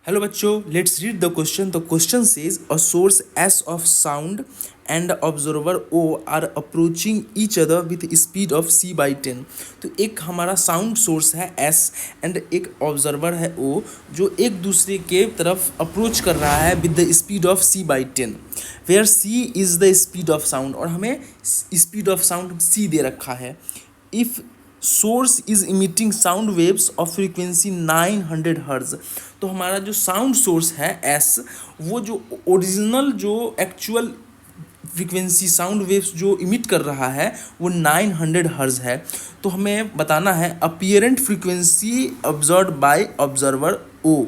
Hello बच्चों, let's read the question. The question says a source S of sound and observer O are approaching each other with speed of c by 10. तो एक हमारा sound source है S and एक observer है O जो एक दूसरे के तरफ अप्रोच कर रहा है with the speed of c by 10, where c is the speed of sound और हमें स्पीड ऑफ साउंड c दे रखा है. If source is emitting sound waves of frequency 900 hertz, तो हमारा जो साउंड सोर्स है एस, वो जो ओरिजिनल जो एक्चुअल फ्रीक्वेंसी साउंड वेव्स जो इमिट कर रहा है वो 900 हर्ज है. तो हमें बताना है apparent frequency observe by observer O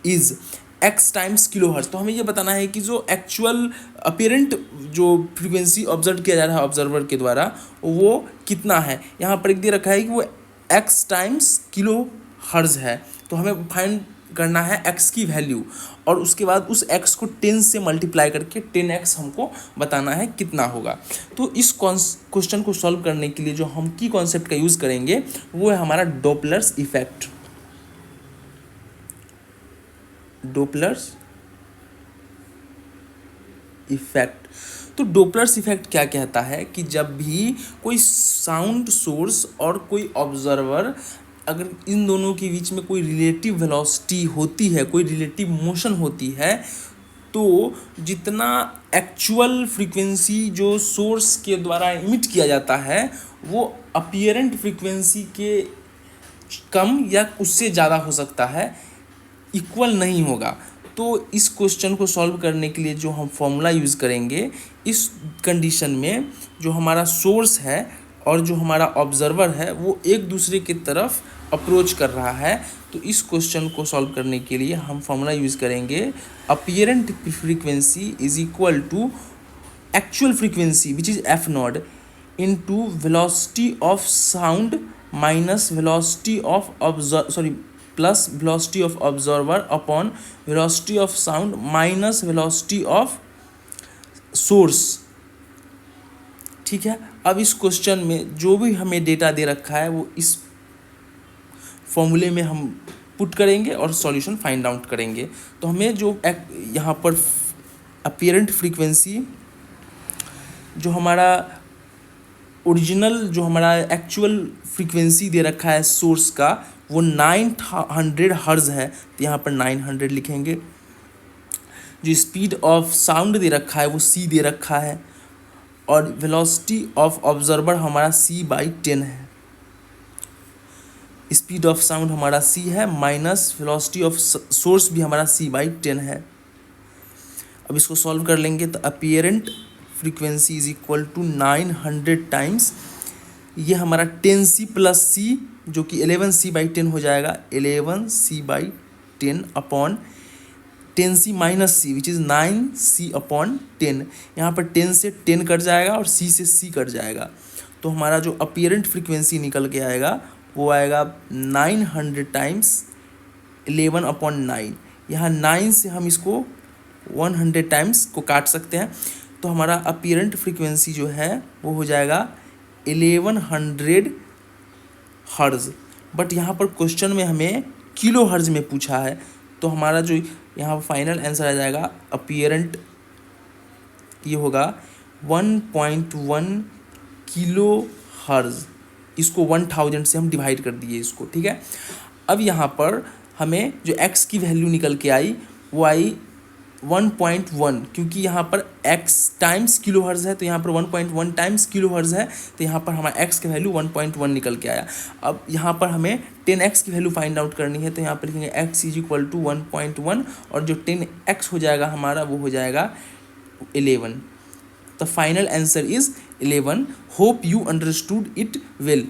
is X times kilo hertz. तो हमें ये बताना है कि जो एक्चुअल अपीयरेंट जो फ्रीक्वेंसी ऑब्जर्व किया जा रहा है ऑब्जर्वर के द्वारा वो कितना है. यहाँ पर एक दे रखा है कि वो एक्स टाइम्स किलो हर्ज है. तो हमें फाइंड करना है एक्स की वैल्यू और उसके बाद उस एक्स को 10 से मल्टीप्लाई करके 10x हमको बताना है कितना होगा. तो इस क्वेश्चन को सॉल्व करने के लिए जो हम की कॉन्सेप्ट का यूज़ करेंगे वो है हमारा डॉपलर्स इफेक्ट. Doppler's effect. तो डॉपलर्स इफेक्ट क्या कहता है कि जब भी कोई साउंड सोर्स और कोई ऑब्जर्वर, अगर इन दोनों के बीच में कोई रिलेटिव वेलोसिटी होती है, कोई रिलेटिव मोशन होती है, तो जितना एक्चुअल फ्रीक्वेंसी जो सोर्स के द्वारा इमिट किया जाता है वो अपीयरेंट फ्रीक्वेंसी के कम या उससे ज़्यादा हो सकता है, इक्वल नहीं होगा. तो इस क्वेश्चन को सॉल्व करने के लिए जो हम फॉर्मूला यूज़ करेंगे, इस कंडीशन में जो हमारा सोर्स है और जो हमारा ऑब्जर्वर है वो एक दूसरे की तरफ अप्रोच कर रहा है, तो इस क्वेश्चन को सॉल्व करने के लिए हम फॉर्मूला यूज़ करेंगे apparent frequency is equal to actual frequency which is F naught into velocity of sound minus velocity of plus velocity of observer upon velocity of sound minus velocity of source. ठीक है. अब इस question में जो भी हमें data दे रखा है वो इस फॉर्मूले में हम पुट करेंगे और सॉल्यूशन फाइंड आउट करेंगे. तो हमें जो यहाँ पर अपीयरेंट फ्रीक्वेंसी जो हमारा ओरिजिनल जो हमारा एक्चुअल फ्रीक्वेंसी दे रखा है सोर्स का वो 900 हर्ज है, तो यहाँ पर 900 लिखेंगे. जो स्पीड ऑफ साउंड दे रखा है वो c दे रखा है और वेलोसिटी ऑफ ऑब्जर्वर हमारा c बाई 10 है. स्पीड ऑफ साउंड हमारा c है माइनस वेलोसिटी ऑफ सोर्स भी हमारा c बाई 10 है. अब इसको सॉल्व कर लेंगे तो apparent frequency is equal to 900 times ये हमारा 10c प्लस c जो कि 11c बाई 10 हो जाएगा, 11c by 10 upon 10c minus c which is 9c upon 10. यहाँ पर 10 से 10 कट जाएगा और c से c कट जाएगा. तो हमारा जो अपीयरेंट फ्रीक्वेंसी निकल के आएगा वो आएगा 900 टाइम्स 11 अपॉन 9. यहाँ 9 से हम इसको 100 टाइम्स को काट सकते हैं, तो हमारा अपीयरेंट फ्रीक्वेंसी जो है वो हो जाएगा 1100 हर्ज. बट यहाँ पर क्वेश्चन में हमें किलो हर्ज में पूछा है, तो हमारा जो यहाँ फाइनल आंसर आ जाएगा अपीयरेंट ये होगा 1.1 किलो हर्ज. इसको 1000 से हम डिवाइड कर दिए इसको. ठीक है. अब यहाँ पर हमें जो x की वैल्यू निकल के आई वो आई 1.1, क्योंकि यहाँ पर x टाइम्स किलो हर्ज है, तो यहाँ पर 1.1 टाइम्स किलो हर्ज है, तो यहाँ पर हमारा x की वैल्यू 1.1 निकल के आया. अब यहाँ पर हमें 10x की वैल्यू फाइंड आउट करनी है, तो यहाँ पर लिखेंगे x इज इक्वल टू 1.1 और जो 10x हो जाएगा हमारा वो हो जाएगा 11. The final answer is 11. Hope you understood it well.